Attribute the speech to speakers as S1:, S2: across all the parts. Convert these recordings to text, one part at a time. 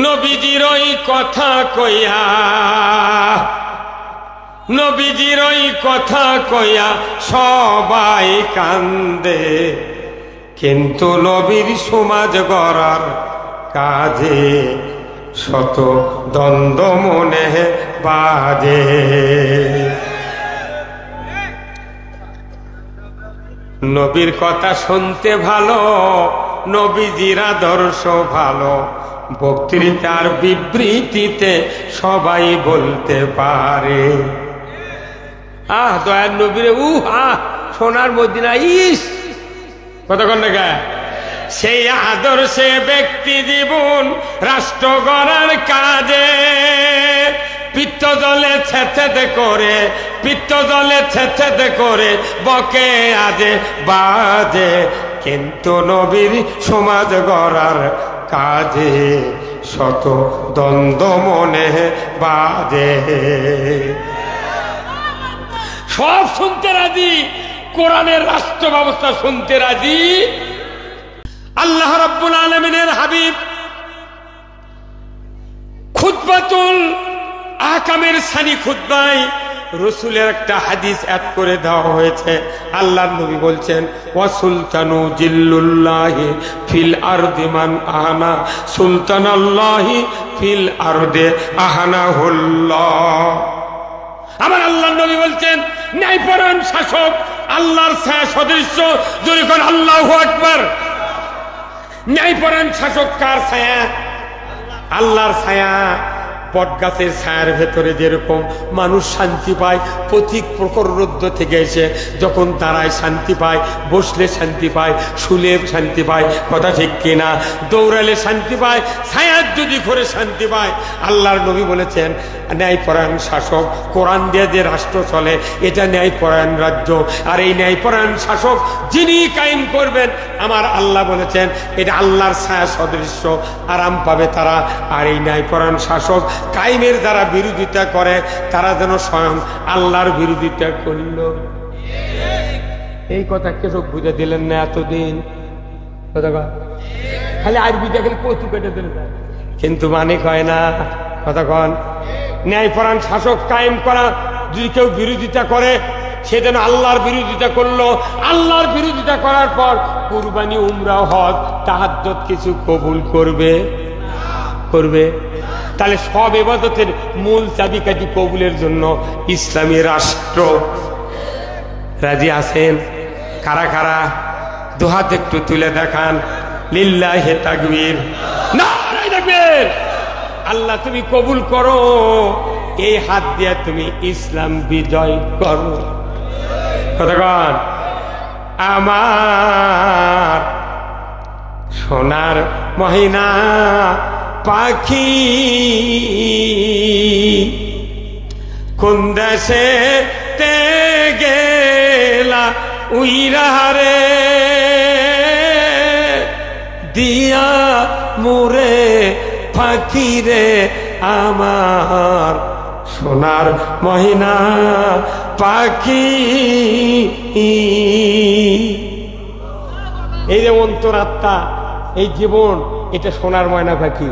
S1: নবীজির ওই কথা কইয়া, নবীজির ওই কথা কইয়া সবাই কান্দে, কিন্তু নবীর সমাজ গড়ার কাজে শত দ্বন্দ্ব মনে বাজে। নবীর কথা শুনতে ভালো, নবীজির আদর্শ ভালো, বক্তৃতার বিবৃতিতে সবাই বলতে পারে আহ দয়ার নবীরে সোনার মদিনা ইস কতক্ষণ দেখা। সেই আদর্শে ব্যক্তি জীবন রাষ্ট্র গড়ার কাজে পিত্ত দলে ছেঁচেতে করে, পিত্ত দলে ছেঁচেতে করে বকে আজে বাজে, কিন্তু নবীর সমাজ গড়ার কাজে শত দ্বন্দ্ব মনে বাজে। সব শুনতে রাজি, কোরআনের রাষ্ট্র ব্যবস্থা শুনতে রাজি। আল্লাহ রাব্বুল আলামিনের হাবিব খুতবাতুল আহকামের সানি খুতবায় রসুলের একটা হাদিস অ্যাড করে দেওয়া হয়েছে। আল্লাহর নবী বলছেন, ওয়া সুলতানু জিল্লুল্লাহি ফিল আরদি মান আহানা সুলতানাল্লাহি ফিল আরদে আহানাহুল্লাহ। আমার আল্লাহর নবী বলছেন, ন্যায়পরায়ণ শাসক আল্লাহর ছায়া সদৃশ্য। যদি কোন আল্লাহু আকবার। ন্যায়পরায়ণ শাসক কার ছায়া? আল্লাহর ছায়া। বট গাছের ছায়ার ভেতরে যেরকম মানুষ শান্তি পায়, পথিক প্রখর রৌদ্র থেকে এসে যখন দাঁড়ায় শান্তি পায়, বসলে শান্তি পায়, শুলে শান্তি পায়, কথা ঠিক কিনা? দৌড়ালে শান্তি পায়, ছায়ার যদি করে শান্তি পায়। আল্লাহর নবী বলেছেন, ন্যায়পরায়ণ শাসক, কোরআন দিয়ে যে রাষ্ট্র চলে এটা ন্যায়পরায়ণ রাজ্য। আর এই ন্যায়পরায়ণ শাসক যিনি কায়েম করবেন, আমার আল্লাহ বলেছেন এটা আল্লাহর ছায়া সদৃশ্য, আরাম পাবে তারা। আর এই ন্যায়পরায়ণ শাসক কায়েমের যারা বিরোধিতা করে তারা যেন স্বয়ং আল্লাহর বিরোধিতা করল। এই কথা কেসব বুঝে দিলেন না এতদিন? খালি আরবিটা খালি কচু কেটে দিলেন, কিন্তু মানে কয় না। কথা কন, ন্যায়পরায়ণ শাসক কায়েম করা, যদি কেউ বিরোধিতা করে সে যেন আল্লাহর বিরোধিতা করলো। আল্লাহর বিরোধিতা করার পর কুরবানি, উমরা, হজ, তাহাজ্জুদ কিছু কবুল করবে? করবে? তাহলে সব ইবাদতের মূল চাবিকাঠি কবুলের জন্য ইসলামী রাষ্ট্র। রাজি আছেন? কারা কারা দুহাত একটু তুলে দেখান। লিল্লাহি তাকবীর, নারায়ে তাকবীর। আল্লাহ তুমি কবুল করো, এই হাত দিয়ে তুমি ইসলাম বিজয় করো। কতক্ষণ? আমার সোনার মহিনা পাখি কোন দেশে তে গেলা উইরা রে, দিয়া মুরে পাখি রে আমার সোনার মহিনা পাখি। এই যে অন্তরাত্মা, এই জীবন, এটা সোনার ময়না পাখি।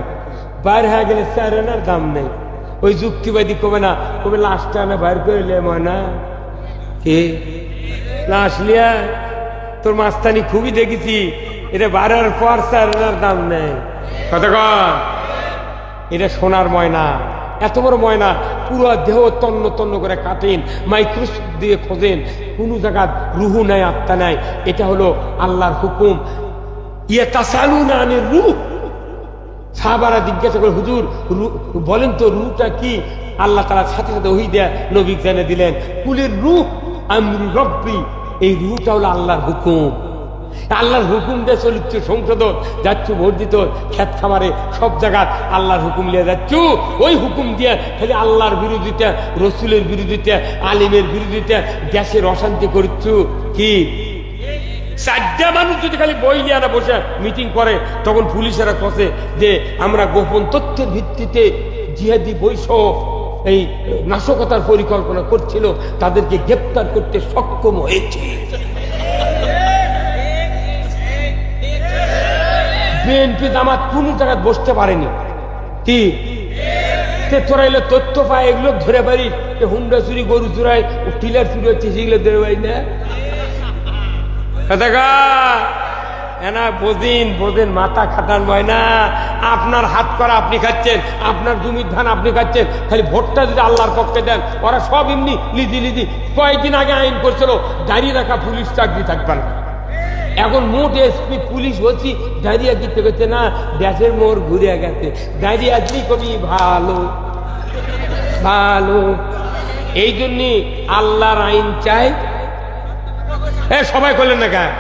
S1: বাইর হয়ে গেলে চারানার দাম নেই। ওই যুক্তিবাদী কবে না, কবে লাশটা না বাইর করে লে ময়না কি লাশ লিয়া তোর মাস্তানি খুবই দেখেছি, এটা বাড়ার পর চারানার দাম নেই। কতক্ষণ? এটা সোনার ময়না। এত বড় ময়না, পুরো দেহ তন্ন তন্ন করে কাটেন, মাইক্রোস্কোপ দিয়ে খোঁজেন, কোনো জায়গা রুহু নাই, আত্মা নাই। এটা হলো আল্লাহর হুকুম। ইয়াতাসালুনা আনির রূহ। সাহাবারা জিজ্ঞাসা করে, হুজুর বলেন তো রূহটা কি? আল্লাহ তাআলা সাথে সাথে ওহী দিয়ে নবী জানিয়ে দিলেন, কুলের রূহ আমরু রব্বি। এই রূহটা হলো আল্লাহর হুকুম। আল্লাহর হুকুম দিয়ে চলিচ্ছ, সংসদত যাচ্ছ, ভোট দিত, খেত খামারে, সব জায়গায় আল্লাহর হুকুম নিয়ে যাচ্ছ। ওই হুকুম দিয়ে খালি আল্লাহর বিরোধিতা, রসুলের বিরোধিতা, আলিমের বিরোধিতা, দেশের অশান্তি করছ। কি চারটা মানুষ যদি খালি বই নিয়ে না বসে মিটিং করে, তখন পুলিশেরা কষে যে আমরা গোপন তথ্যের ভিত্তিতে জিহাদি বৈষয়িক এই নাশকতার পরিকল্পনা করছিল, তাদেরকে গ্রেপ্তার করতে সক্ষম হয়েছে। বিএনপি জামাত কোন জায়গায় বসতে পারেনি। কি তোরা এলো তথ্য পায় এগুলো ধরে পারি, হুন্ডা চুরি, গরু চুরাই, টিলার চুরি হচ্ছে, সেগুলো ধরে পাই না। বোঝেন মাথা খাটান হয় না। আপনার হাত করা আপনি খাচ্ছেন, আপনার জমির ধান আপনি খাচ্ছেন, খালি ভোটটা যদি আল্লাহর পক্ষে দেন ওরা সব এমনি লিজি। কয়েকদিন আগে আইন করছিল দাঁড়িয়ে রাখা পুলিশ চাকরি থাকবে না। এখন মোট এসপি পুলিশ বলছি দাঁড়িয়ে দিতে করছে না, দেশের মোড় ঘুরে গেছে, দাঁড়িয়ে আসলেই কবি ভালো ভালো। এই জন্য আল্লাহর আইন চাই। সবাই করলেন না কেন?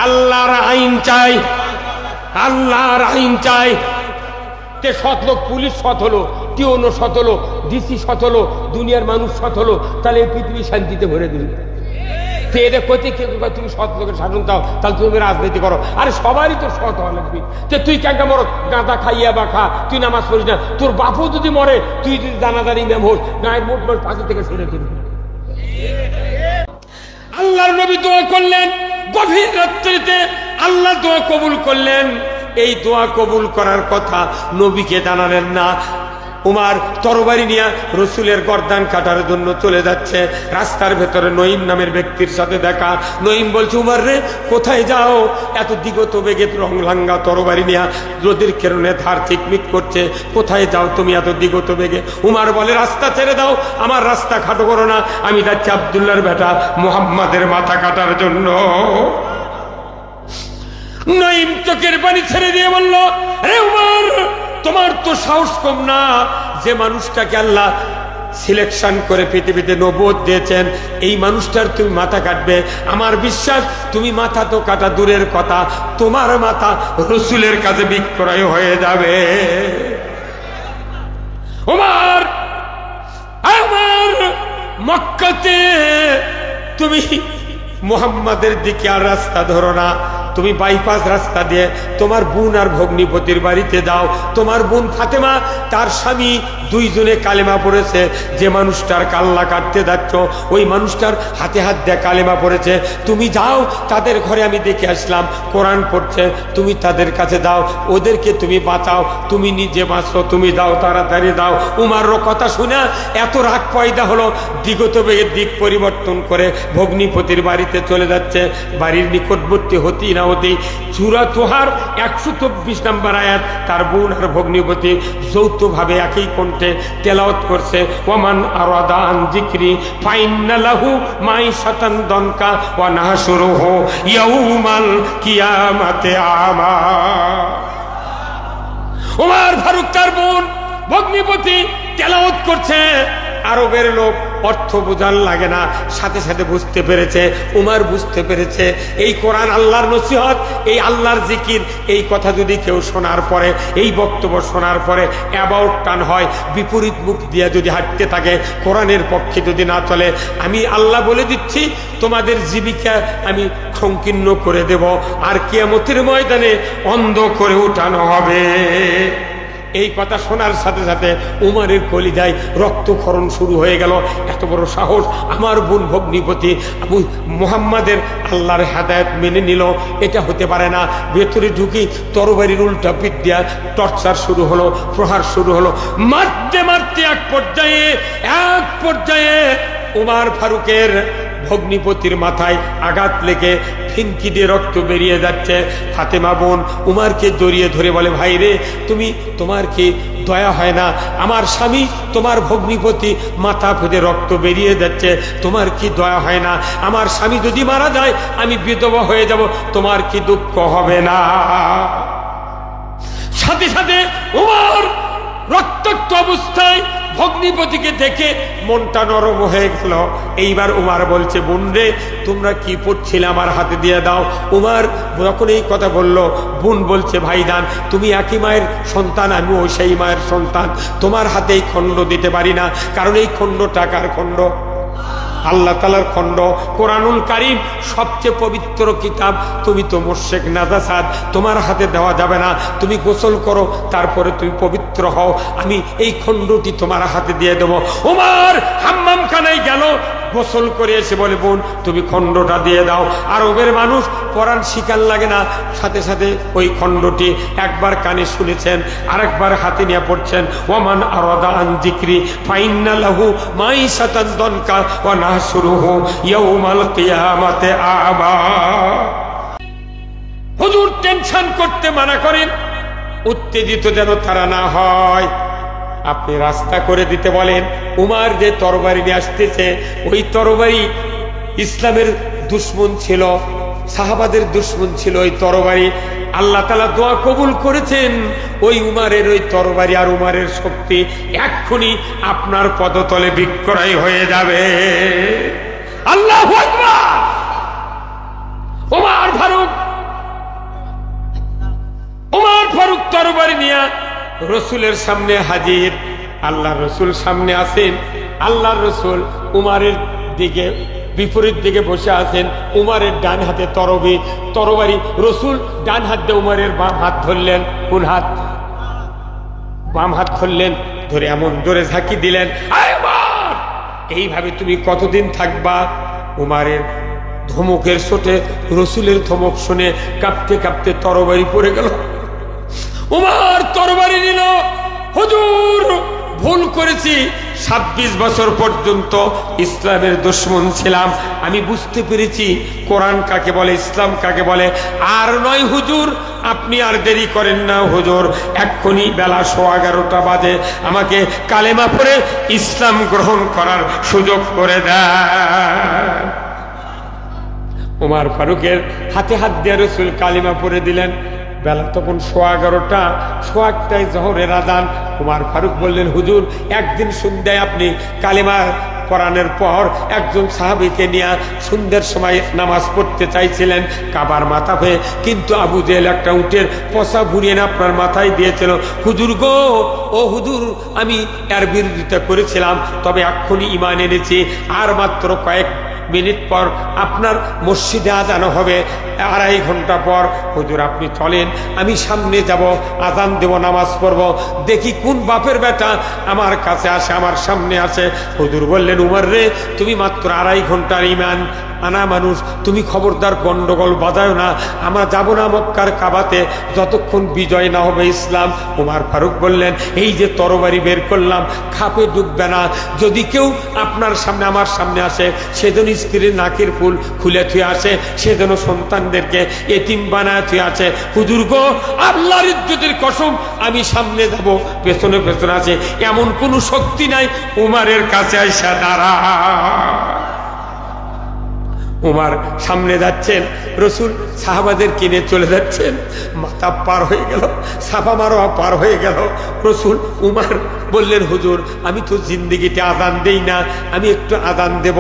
S1: আল্লাহর আইন চাই, আল্লাহর আইন চাই। তে সৎ লোক পুলিশ সৎ হলো, টিওনো সৎ হলো, ডিসি সৎ হলো, দুনিয়ার মানুষ সৎ হলো, তাহলে এই পৃথিবী শান্তিতে ভরে দিল। এটা কোথায় কেউ তুমি সৎ লোকের শাসন দাও, তাহলে তুমি রাজনীতি করো। আরে সবারই তো সৎ হওয়া লাগবে। তুই কেন মর গাঁদা খাইয়া বা খা, তুই নামাজ পড়িস না, তোর বাপও যদি মরে, তুই যদি দানাদারি নাম হোস, গায়ের মোট পাশে থেকে সরে কিনবি। আল্লাহর নবী দোয়া করলেন গভীর রাত্রিতে, আল্লাহ দোয়া কবুল করলেন। এই দোয়া কবুল করার কথা নবীকে জানালেন না। উমার তরবারি নিয়ে রসুলের গর্দান কাটার জন্য চলে যাচ্ছে। রাস্তার ভেতরে নঈম নামের ব্যক্তির সাথে দেখা। নঈম বলছে, উমার রে কোথায় যাও? এত দিগত বেগে রংলাঙ্গা তরবারি নিয়ে, রোদের কেরণে ধার চিকমিক করছে, কোথায় যাও তুমি এত দিগত বেগে? উমার বলে, রাস্তা ছেড়ে দাও, আমার রাস্তা খাটো করো না, আমি যাচ্ছি আব্দুল্লাহর বেটা মুহাম্মাদের মাথা কাটার জন্য। নঈম চোখের পানি ছেড়ে দিয়ে বলল, রে উমার, তোমার তো সাহস কম না। যে মানুষটাকে আল্লাহ সিলেকশন করে পৃথিবীতে নবুয়ত দিয়েছেন, এই মানুষটার তুমি মাথা কাটবে? আমার বিশ্বাস তুমি মাথা তো কাটা দূরের কথা, তোমার মাথা রসুলের কাছে বিক্রয় হয়ে যাবে। উমার, আমার মক্কাতে তুমি মুহাম্মাদের দিকে আর রাস্তা ধরো না, তুমি বাইপাস রাস্তা দিয়ে তোমার বোন আর ভগ্নিপতির বাড়িতে যাও। তোমার বোন ফাতেমা, তার স্বামী, দুইজনে কালেমা পড়েছে। যে মানুষটার কাল্লা কাটতে যাচ্ছ, ওই মানুষটার হাতে হাত দিয়ে কালেমা পড়েছে। তুমি যাও, তাদের ঘরে আমি দেখে আসলাম কোরআন পড়ছে, তুমি তাদের কাছে যাও, ওদেরকে তুমি বাঁচাও, তুমি নিজে বাঁচো, তুমি যাও, তাড়াতাড়ি দাও। উমারও কথা শুনে এত রাগ পয়দা হলো, দিগত বেগের দিক পরিবর্তন করে ভগ্নিপতির বাড়িতে চলে যাচ্ছে। বাড়ির নিকটবর্তী হতেই না হতেই সূরা তোহার 124 নম্বর আয়াত তার বোন আর ভগ্নিপতি যৌথভাবে একই কণ্ঠে তেলাওয়াত করছে, ওয়ামান আরাদা আন যিকরি ফাইন্না লাহু মাইশাতান দনকা ওয়া নাহশুরুহু ইয়াউমাল কিয়ামাতি আমা। ওমর ফারুক তার বোন ভগ্নিপতি তেলাওয়াত করছে। আরবের লোক অর্থ বোঝার লাগে না, সাথে সাথে বুঝতে পেরেছে। উমার বুঝতে পেরেছে এই কোরআন আল্লাহর নসিহত, এই আল্লাহর জিকির, এই কথা যদি কেউ শোনার পরে, এই বক্তব্য শোনার পরে অ্যাবাউট টান হয়, বিপরীত মুখ দিয়ে যদি হাঁটতে থাকে, কোরআনের পক্ষে যদি না চলে, আমি আল্লাহ বলে দিচ্ছি তোমাদের জীবিকা আমি সংকীর্ণ করে দেব, আর কিয়ামতের ময়দানে অন্ধ করে উঠানো হবে। এই কথা শোনার সাথে সাথে উমারের কলিজায় রক্তক্ষরণ শুরু হয়ে গেল। এত বড় সাহস! আমার বোন ভগ্নিপতি আবু মুহাম্মাদের আল্লাহর হেদায়েত মেনে নিল, এটা হতে পারে না। ভেতরে ঢুকি তরবারির উল্টা পিঠ দিয়া টর্চার শুরু হলো, প্রহার শুরু হলো। মারতে মারতে এক পর্যায়ে উমার ফারুকের ভগ্নিপতির মাথায় আঘাত লেগে ফিনকি দিয়ে রক্ত বেরিয়ে যাচ্ছে। ফাতেমা বোন উমারকে জড়িয়ে ধরে বলে, ভাই রে, তোমার কি দয়া হয় না? আমার স্বামী তোমার ভগ্নিপতি, মাথা ফেটে রক্ত বেরিয়ে যাচ্ছে, তোমার কি দয়া হয় না? আমার স্বামী যদি মারা যায় আমি বিধবা হয়ে যাব, তোমার কি দুঃখ হবে না? সাথে সাথে উমর রক্তাক্ত অবস্থায় ভগ্নিপতিকে দেখে মনটা নরম হয়ে গেল। এইবার উমার বলছে, বোন রে, তোমরা কি পড়ছিলে আমার হাতে দিয়ে দাও। উমার যখন এই কথা বলল, বোন বলছে, ভাইজান, তুমি একই মায়ের সন্তান, আমিও সেই মায়ের সন্তান, তোমার হাতে এই খণ্ড দিতে পারি না, কারণ এই খণ্ড টাকার খণ্ড, আল্লাহ তাআলার খণ্ড। কোরআনুল কারীম সবচেয়ে পবিত্র কিতাব, তুমি তো মুশরিক নাজাসাত, তোমার হাতে দেওয়া যাবে না। তুমি গোসল করো, তারপরে তুমি পবিত্র হও, আমি এই খণ্ডটি তোমার হাতে দিয়ে দেবো। ওমর হাম্মামখানায় গেল, গোসল করে এসে বলে, বোন তুমি খণ্ডটা দিয়ে দাও। আরবের মানুষ কোরআন শিকার লাগে না, সাথে সাথে ওই খণ্ডটি একবার কানে শুনেছেন, আরেকবার হাতে নিয়ে পড়ছেন। ওয়ামান আরাদা আন যিকরি ফাইন্না লাহু মাইশাতান দানকা ওয়া নাহশুরুহু ইয়াউমাল কিয়ামাতি আ'মা। হুজুর টেনশন করতে মানা করেন, উত্তেজিত যেন তারা না হয়। আপনি রাস্তা করে দিতে বলেন। উমার যে তরবারি নিয়ে আসতেছে, ওই তরবারি ইসলামের দুশমন ছিল, সাহাবাদের দুশমন ছিল ওই তরবারি। আল্লাহ তাআলা দোয়া কবুল করেছেন। ওই উমারের ওই তরবারি আর উমারের শক্তি এক্ষুনি আপনার পদতলে বিক্রয় হয়ে যাবে। আল্লাহু আকবার। উমার ফারুক তরবারি নিয়ে রসুলের সামনে হাজির। আল্লাহ রসুল সামনে আছেন, আল্লাহ রসুল উমারের দিকে বিপরীত দিকে বসে আছেন। উমারের ডান হাতে তরবারি, রসুল ডান হাত দিয়ে উমারের বাম হাত ধরলেন। কোন হাত? বাম হাত ধরলেন, ধরে এমন জোরে ঝাঁকি দিলেন, এইভাবে তুমি কতদিন থাকবা? উমারের ধমকের চোটে, রসুলের ধমক শুনে কাঁপতে কাঁপতে তরবারি পড়ে গেল। উমার তরবারি নিল। হুজুর ভুল করেছি, 26 বছর পর্যন্ত ইসলামের দুশমন ছিলাম, আমি বুঝতে পেরেছি কোরআন কাকে বলে, ইসলাম কাকে বলে। আর নয় হুজুর, আপনি আর দেরি করেন না হুজুর, এক্ষুনি বেলা 11:15 বাজে, আমাকে কালেমা পড়ে ইসলাম গ্রহণ করার সুযোগ করে দেন। উমার ফারুকের হাতে হাত দিয়ে রসুল কালিমা পড়ে দিলেন। বেলা তখন 11:15, 1টায় জোহরের আযান। উমার ফারুক বললেন, হুজুর একদিন সন্ধ্যায় আপনি কালিমা পড়ানোর পর একজন সাহাবীকে নিয়ে সন্ধ্যার সময় নামাজ পড়তে চাইছিলেন কাবার মাথা হয়ে, কিন্তু আবু জেহেল একটা উটের পচা ভুনিয়ে আপনার মাথায় দিয়েছিল। হুজুর গো, ও হুজুর, আমি এর বিরোধিতা করেছিলাম, তবে এক্ষুনি ঈমান এনেছি। আর মাত্র কয়েক মিনিট পর আপনার মসজিদে আজান হবে, 2.5 ঘন্টা পর। হুজুর আপনি চলেন, আমি সামনে যাব, আজান দেব, নামাজ পড়ব, দেখি কোন বাপের বেটা আমার কাছে আসে, আমার সামনে আসে। হুজুর বললেন, উমর রে, তুমি মাত্র 2.5 ঘন্টার ঈমান আনা মানুষ, তুমি খবরদার গন্ডগোল বাজায় না, আমরা যাব না মক্কার কাবাতে যতক্ষণ বিজয় না হবে ইসলাম। উমর ফারুক বললেন, এই যে তরবারি বের করলাম, খাপে ঢুকবে না। যদি কেউ আপনার সামনে আমার সামনে আসে, সেজন্য স্ত্রীর নাকের ফুল খুলে থুয়ে আসে, সেজন্য সন্তানদেরকে এতিম বানায় থুয়ে আছে। হুজুর গো, আল্লাহর ইজ্জতের কসম, আমি সামনে যাব, পেছনে পেছনে আছে, এমন কোনো শক্তি নাই। উমারের কাছে আইসা দাঁড়া। উমার সামনে যাচ্ছেন, রসুল সাহাবাদের কিনে চলে যাচ্ছেন। মাথা পার হয়ে গেল, সাফা মারোয়া পার হয়ে গেল। রসুল উমার বললেন, হুজুর আমি তো জিন্দেগিতে আজান দেই না, আমি একটু আজান দেব।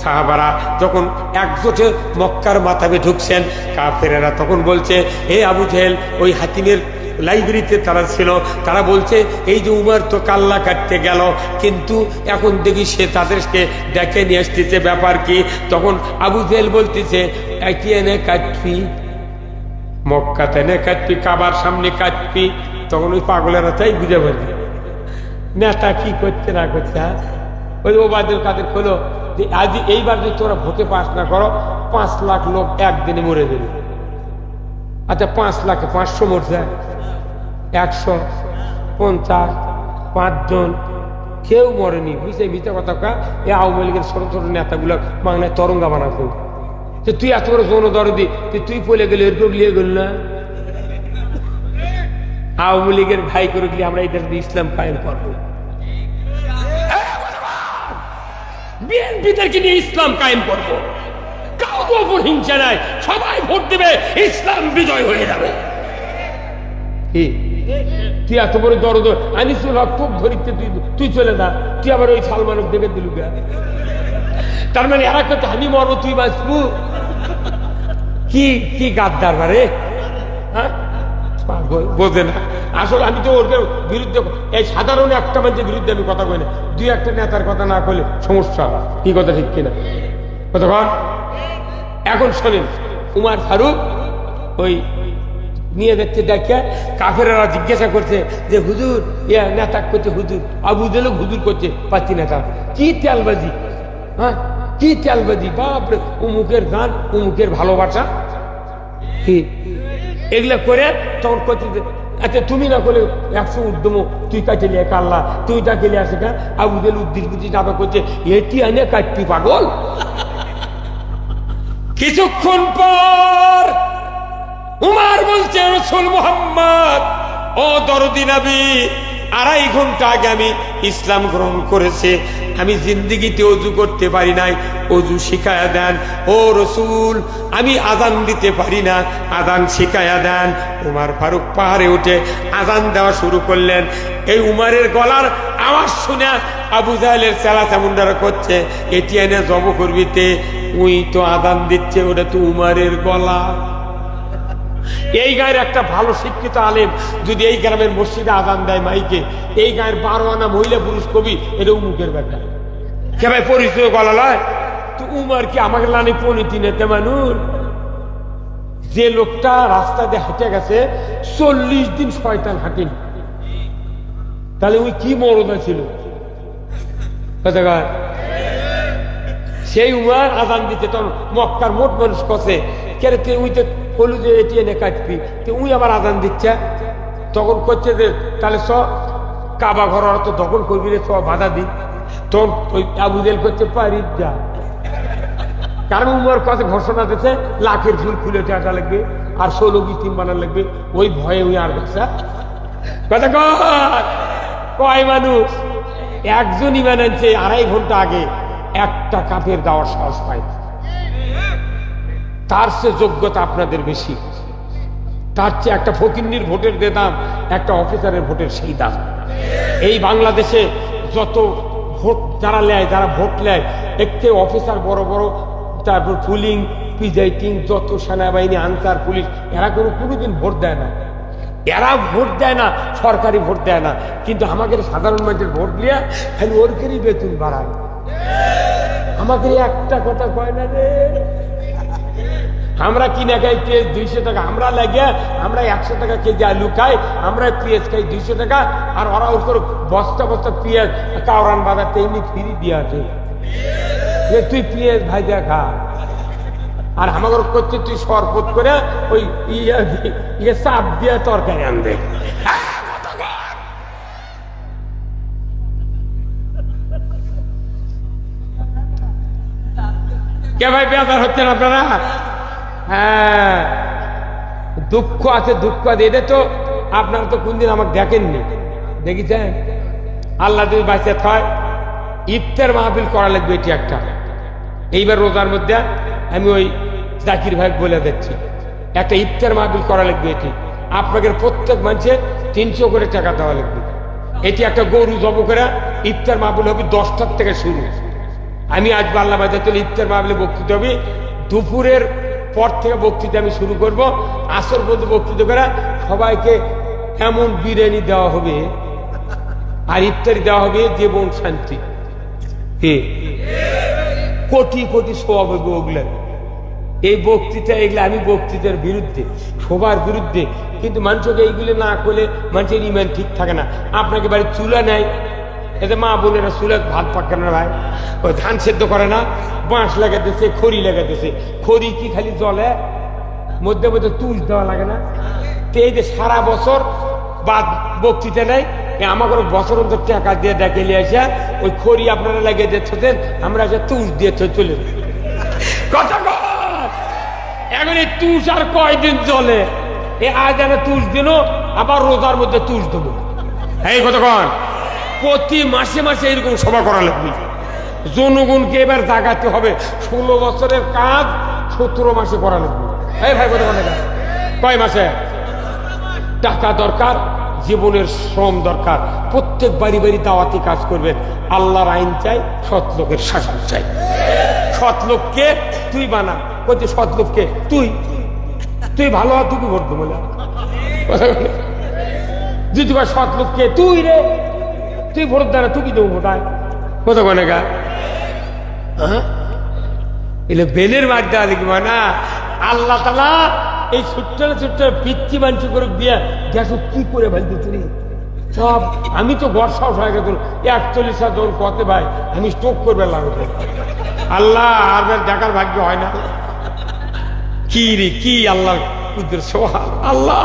S1: সাহাবারা যখন একজোটে মক্কার মাথাবে ঢুকছেন, কাফেরেরা তখন বলছে, হে আবু জেহেল, ওই হাতিমের লাইব্রেরিতে তারা ছিল, তারা বলছে এই যে উমর তো কাল্লা কাটতে গেল, কিন্তু এখন দেখি সে তাদেরকে ডেকে নিয়ে আসতেছে, ব্যাপার কি? তখন আবু জেহেল বলতেছে, কি এনে কাটবি, মক্কাতে এনে কাটবি, কাবার সামনে কাটবি। তখন ওই পাগলেরা তাই বুঝে পারবে নেতা কি করছে না করছে। হ্যাঁ, ওই ওবায়দুল কাদের হলো যে আজ এইবার যদি তোরা ভোটে পাস না করো, 5 লাখ লোক একদিনে মরে যাবে। আচ্ছা 5 লাখে 500 মরছে, 150, 5 জন, কেউ মরেনি। বুঝছে মিথ্যা কথা কা? এই আওয়ামী লীগের ছোট ছোট নেতাগুলো বাংলায় তরঙ্গা বানাতো। তুই এত বড় যৌন দরদি, তুই পলে গেলে এরকম লিয়ে গেল না? আওয়ামী লীগের ভাই করে গেলে আমরা এই দেশে ইসলাম কায়েম করবো, বিএনপিদেরকে নিয়ে ইসলাম কায়েম করবো। কাউকে ওপর হিংসা নাই, সবাই ভোট দেবে, ইসলাম বিজয় হয়ে যাবে। তুই এত বড় দরদ আনিসুল হক খুব ধরিতে, তুই চলে না, তুই আবার ওই সালমানক দেখে দিলু। তার মানে এরা কত আমি মরবো, তুই বাঁচবো? কি কি গাদ্দার বারে, হ্যাঁ বোঝে না। আসলে আমি তো ওর বিরুদ্ধে, এই সাধারণ একটা মানুষের বিরুদ্ধে আমি কথা কই না, 2-1টা নেতার কথা না কইলে সমস্যা। কি কথা ঠিক কিনা কথা কন? এখন শোনেন, উমর ফারুক ওই নিয়ে যাচ্ছে, দেখে কাফেরেরা জিজ্ঞাসা করছে যে হুজুর, নেতা করছে হুজুর, আবু জেহেল হুজুর করছে, পাচ্ছি নেতা কি তেলবাজি। হ্যাঁ কি তেলবাজি, বাপরে উমুকের গান, উমুকের ভালোবাসা, কি এগুলা করে তখন করতে। আচ্ছা তুমি না করলে 100 উদ্যম তুই কাটিলে কাল্লা, তুই কাটিলে আসে কা আবুদের উদ্দিস বুদ্ধি দাবা করছে, এটি আনে কাটতি পাগল। কিছুক্ষণ পর উমার বলছে, রাসূল মুহাম্মদ, ও দরদি নবী, 2.5 ঘন্টা আগে আমি ইসলাম গ্রহণ করেছে, আমি জিন্দেগিতে অজু করতে পারি নাই, অজু শিখায়া দেন। ও রসুল, আমি আজান দিতে পারি না, আজান শিখায়া দেন। উমার ফারুক পাহাড়ে উঠে আজান দেওয়া শুরু করলেন। এই উমারের গলার আওয়াজ শুনে আবু জাহেলের চেলা চামুন্ডারা করছে, এটি এনে জব করবিতে, উই তো আজান দিচ্ছে, ওটা তো উমারের গলা। এই গায়ের একটা ভালো শিক্ষিত আলেম যদি এই গ্রামের মসজিদে আজান দেয় মাইকে, এই গায়ের 12 আনা মহিলা পুরুষ কবি, এটা উমুকের ব্যাপার কে ভাই পরিচয় গলা লয় তো উমার কি আমাকে লানি পনিতি নেতে মানুষ? যে লোকটা রাস্তা দিয়ে হেঁটে গেছে 40 দিন শয়তান হাঁটেনি, তাহলে ওই কি মরদা ছিল? সেই উমার আজান দিতে তখন মক্কার মোট মানুষ কষে কেন তুই উই তো বলু যে এটি এনে কাটবি, তো উই আবার আজান দিচ্ছে। তখন করছে যে তাহলে কাবা ঘর তো দখল করবি রে, বাধা দিন। তখন ওই আবু জেহেল করছে পারি যা, কারণ উমর কাছে ঘোষণা দিচ্ছে লাখের ফুল খুলে টাকা লাগবে আর 16 গিতিম বানার লাগবে, ওই ভয়ে ওই আর ব্যবসা কথা কয় মানুষ একজন ইমান আনছে 2.5 ঘন্টা আগে, একটা কাপের দেওয়ার সাহস পায়। তার সে যোগ্যতা আপনাদের বেশি, তার চেয়ে একটা ফকিন্নির ভোটের যে দাম, একটা অফিসারের ভোটের সেই দাম। এই বাংলাদেশে যত ভোট যারা নেয়, যারা ভোট নেয়, একটি অফিসার বড় বড়, তারপর পুলিং প্রিজাইডিং যত সেনাবাহিনী, আনসার, পুলিশ, এরা কোনোদিন ভোট দেয় না, এরা ভোট দেয় না, সরকারি ভোট দেয় না, কিন্তু আমাদের সাধারণ মানুষের ভোট দিয়ে খালি ওরকেরই বেতন বাড়ায়। আমাদের একটা কথা কয় না রে, আমরা কিনে খাই পেঁয়াজ 200 টাকা, আমরা লাগে আমরা 100 টাকা কেজি আলু খাই, আমরা পেঁয়াজ খাই 200 টাকা, আর ওরা ওর করে বস্তা বস্তা পেঁয়াজ কাউরান বাজারতে এমনি ফ্রি দিয়ে আছে, তুই পেঁয়াজ ভাইজা খা। আর আমাকে করছে তুই শরবত করে ওই ইয়ে চাপ দিয়ে তরকারি আনবে। কে ভাই বেজার হচ্ছেন আপনারা? হ্যাঁ, দুঃখ আছে, দুঃখ আছে। এদের তো আপনারা তো কোনদিন আমাকে দেখেননি, দেখেছেন? আল্লাহ যদি বাঁচিয়ে হয় ইফতার মাহফিল করা লাগবে, এটি একটা। এইবার রোজার মধ্যে আমি ওই জাকির ভাই বলে দিচ্ছি, একটা ইফতার মাহফিল করা লাগবে। এটি আপনাদের প্রত্যেক মানুষের 300 করে টাকা দেওয়া লাগবে। এটি একটা গরু জব করে ইফতার মাহফিল হবে 10টার থেকে শুরু। আমি আজ আল্লাহ বাজার চলে ইফতার মাহফিলে বক্তৃতা হবে, দুপুরের পর থেকে বক্তৃতা আমি শুরু করব, আসর পর্যন্ত বক্তৃতা করে সবাইকে এমন বিরিয়ানি দেওয়া হবে আর ইফতারি দেওয়া হবে জীবন শান্তি, কোটি কোটি সওয়াব হবে ওগুলা। এই বক্তৃতা এগুলো আমি বক্তৃতার বিরুদ্ধে, সবার বিরুদ্ধে, কিন্তু মানুষকে এইগুলো না করলে মানুষের ইমান ঠিক থাকে না। আপনাকে বাড়ি চুলা নেয়, এতে মা বোনেরা চুলা ভাত পাকে না ভাই, ওই ধান সেদ্ধ করে না, বাঁশ লাগাতেছে, খড়ি লাগাতেছে। খড়ি কি খালি জলে মধ্যে মধ্যে তুষ দেওয়া লাগে না? তো এই যে সারা বছর বাদ বক্তৃতা নেয়, আমাকে বছর অন্তর টাকা দিয়ে ডেকে নিয়ে আসে ওই খড়ি আপনারা লাগিয়ে দিচ্ছেন, আমরা এসে তুষ দিয়ে চলে কথা। এখন এই তুষ আর কয়দিন চলে? আজ আমি তুষ দিল, আবার রোজার মধ্যে তুষ দেবো। এই কতক্ষণ প্রতি মাসে মাসে এরকম সভা করা লাগবে। জনগণকে এবার জাগাতে হবে, 16 বছরের কাজ 17 মাসে করা লাগবে। এই ভাই কত কয় মাসে? টাকা দরকার, জীবনের শ্রম দরকার। প্রত্যেক বাড়ি বাড়ি দাওয়াতি কাজ করবেন। আল্লাহর আইন চাই, সৎ লোকের শাসন চাই। সৎ লোককে তুই বানা, বলছে সৎ লোককে তুই তুই ভালো হয়, তুই ভোট দেবো না। যদি বা সৎ লোককে তুই রে, তুই ভোট দেয় না, তুই কি দেবো ভোটায় কত কনে গা? এলে বেলের মার দেওয়া লিখবা না। আল্লাহ তাআলা এই ছোট্ট ছোট্ট পিচ্ছি মানসি করে দিয়ে গ্যাস কি করে ফেলতে চুরি সব আমি তো ঘর সাহস হয়ে গেছিল 41 জন কতে ভাই আমি স্ট্রোক করবে লাগবে আল্লাহ আর দেখার ভাগ্য হয় না কি রে কি আল্লাহ সোহান আল্লাহ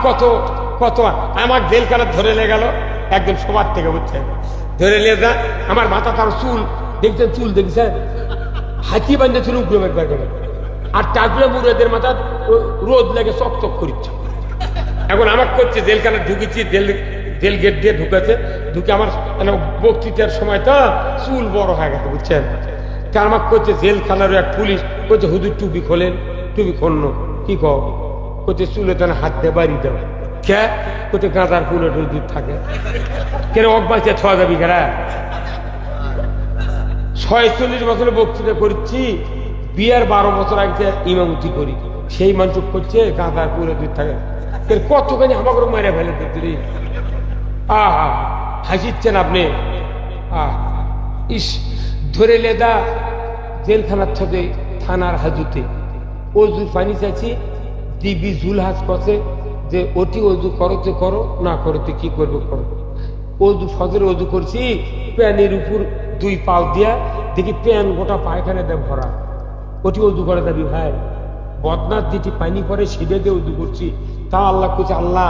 S1: কত কত আমার জেলখানা ধরে নিয়ে গেল একজন সবার থেকে বুঝছেন ধরে নিয়ে যা আমার মাথা তার চুল দেখছেন চুল দেখছেন হাতি বান্ধে ছিল উগ্র একবার করে আর তারপরে মুরাদের মাথা রোদ লেগে চকচক করিচ্ছে এখন আমার করছে জেলখানা ঢুকেছি জেল গেট দিয়ে ঢুকেছে ঢুকে আমার বক্তৃতার সময় তো চুল বড় হয়ে গেছে বুঝছেন তা আমার করছে জেলখানারও এক পুলিশ করছে হুজুর টুপি খোলেন টুপি খোলন কি কও করছে চুলে তেন হাত দিয়ে বাড়ি দাও কে করছে গাঁদার পুলে দুধ থাকে কেন অকবাসে ছ যাবি কেরা 46 বছরে বক্তৃতা করছি বিয়ার 12 বছর আগে ইমামতি করি সেই মানুষ করছে গাঁদার পুলে দুধ থাকে কতখানি আমাকে মেরে ফেলে দিদি আহা হাসিচ্ছেন আপনি ইস ধরে লেদা জেলখানার থেকে থানার হাজুতে অজুর পানি চাইছি দিবি জুলহাজ করছে যে ওটি অজু করতে করো না করতে কি করবে করো অজু ফজরে অজু করছি প্যানের উপর 2 পাও দিয়া দেখি প্যান গোটা পায়খানা দেয় ভরা ওটি অজু করে যাবি ভাই বদনার দিটি পানি পরে সিঁড়ে দিয়ে উজু করছি তা আল্লাহ করছে আল্লাহ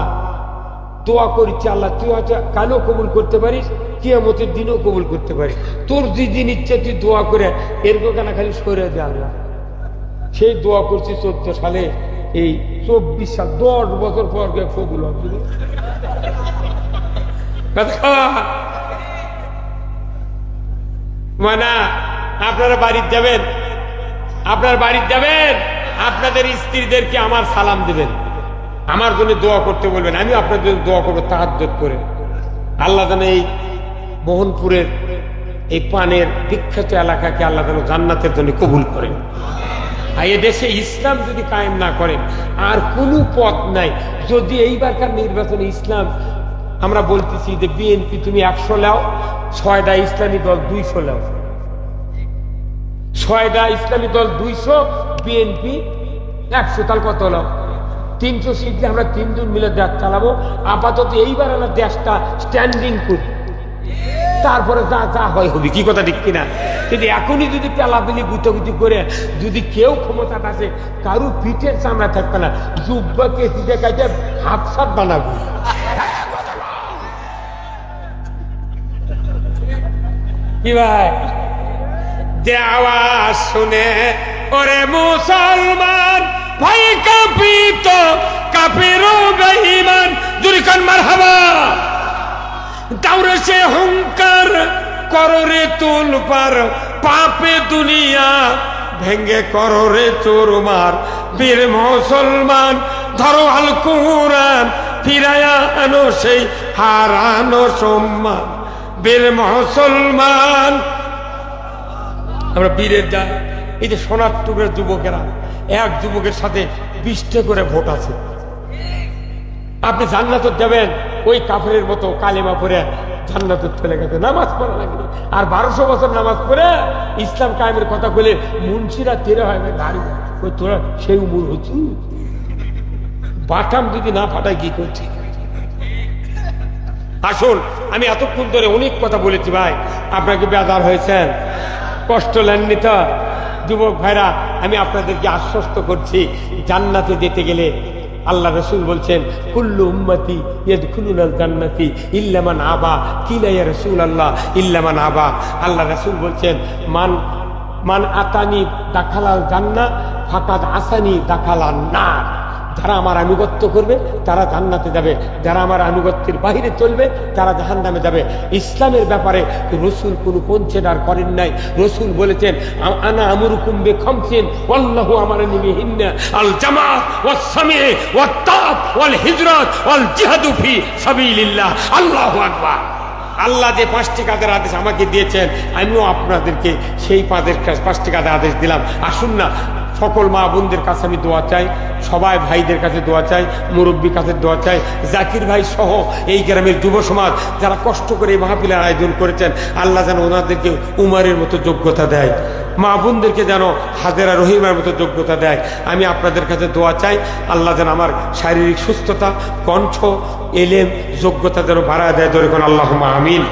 S1: দোয়া করছি আল্লাহ তুই হয়তো কালও কবুল করতে পারিস কিয়ামতের দিনও কবুল করতে পারিস তোর যেদিন ইচ্ছে তুই দোয়া করে এরকম কেনা খালি সরে দে আল্লাহ সেই দোয়া করছি 14 সালে এই 24 সাল 10 বছর পর গিয়ে কবুল হবে মানে আপনারা বাড়িতে যাবেন আপনার বাড়িতে যাবেন আপনাদের স্ত্রীদেরকে আমার সালাম দেবেন আমার জন্য দোয়া করতে বলবেন আমি আপনার জন্য দোয়া করবো তাহাজ্জুদ করে আল্লাহ যেন এই মোহনপুরের এই পানের বিখ্যাত এলাকাকে আল্লাহ যেন জান্নাতের জন্য কবুল করেন আর এ দেশে ইসলাম যদি কায়েম না করেন আর কোনো পথ নাই যদি এইবারকার নির্বাচনে ইসলাম আমরা বলতেছি যে বিএনপি তুমি 100 লাও 6টা ইসলামী দল 200 লাও 6টা ইসলামী দল 200 বিএনপি 100 তাল কত লাও 300 সিট আমরা 3 জন মিলে দেশ চালাবো আপাতত এইবার আমরা দেশটা স্ট্যান্ডিং করি তারপরে যা যা হয় হবে কি কথা ঠিক কিনা কিন্তু এখনই যদি পেলাপেলি গুটাগুটি করে যদি কেউ ক্ষমতাটা আসে কারো পিঠের চামড়া থাকবে না জুব্বাকে সিটে কাটে হাফসাত বানাবো কি ভাই যে আওয়াজ শুনে ওরে মুসলমান ভাই কাঁপিত কাফিরও বেঈমান জোরে কান মারহাবা দাউরে সে হুঙ্কার কররে তুল পার পাপে দুনিয়া ভেঙ্গে কররে চোরমার বীর মুসলমান ধরো আল কুরআন ফিরায়া আনো সেই হারানো সম্মান বীর মুসলমান আমরা বীরের যা এই যে সোনার টুকরের যুবকেরা এক যুবকের সাথে 20টা করে ভোট আছে আপনি জান্নাতে যাবেন ওই কাফেরের মতো কালেমা পড়ে জান্নাতে চলে গেছে নামাজ পড়া লাগবে আর 1200 বছর নামাজ পড়ে ইসলাম কায়েমের কথা বলে মুন্সিরা তেরে হয় না গাড়ি ওই তোরা সেই উমর হচ্ছে বাটাম যদি না ফাটায় কি করছে আসুন আমি এতক্ষণ ধরে অনেক কথা বলেছি ভাই আপনাকে বেজার হয়েছেন কষ্ট নেননি তো যুবক ভাইরা আমি আপনাদেরকে আশ্বস্ত করছি জান্নাতে যেতে গেলে আল্লাহ রাসূল বলছেন কুল্লু উম্মতি ইয়াদখুলুনাল জান্নাতি ইল্লা মান আবা কিলা ইয়া রাসূলুল্লাহ ইল্লা মান আবা আল্লাহ রাসূল বলছেন মান আতানি দাখালাল জান্নাহ ফাকাদ আসানি দাখালান নার যারা আমার আনুগত্য করবে তারা জান্নাতে যাবে যারা আমার আনুগত্যের বাইরে চলবে তারা জাহান্নামে যাবে ইসলামের ব্যাপারে রাসূল কোনো কনসিডার করেন নাই রাসূল বলেছেন আনা আমরুকুম বিখামসিন আল্লাহু আমারনি বিহিন্না আল জামাত ওয়াস সামি ওয়াত তাআত ওয়াল হিজরাত ওয়াল জিহাদু ফি সাবিলিল্লাহ আল্লাহু আকবার আল্লাহ যে 5টি কাজের আদেশ আমাকে দিয়েছেন আমিও আপনাদেরকে সেই 5টি কাজের আদেশ দিলাম আসুন না সকল মা বোনদের কাছে আমি দোয়া চাই সবাই ভাইদের কাছে দোয়া চাই মুরব্বীর কাছে দোয়া চাই জাকির ভাই সহ এই গ্রামের যুব সমাজ যারা কষ্ট করে এই মাহফিলের আয়োজন করেছেন আল্লাহ যেন ওনাদেরকে উমরের মতো যোগ্যতা দেয় মা বোনদেরকে যেন হাজেরা রহিমার মতো যোগ্যতা দেয়। আমি আপনাদের কাছে দোয়া চাই, আল্লাহ যেন আমার শারীরিক সুস্থতা, কণ্ঠ, এলেম, যোগ্যতা যেন বাড়ায় দেয়। ধরে কোন আল্লাহুম্মা আমিন।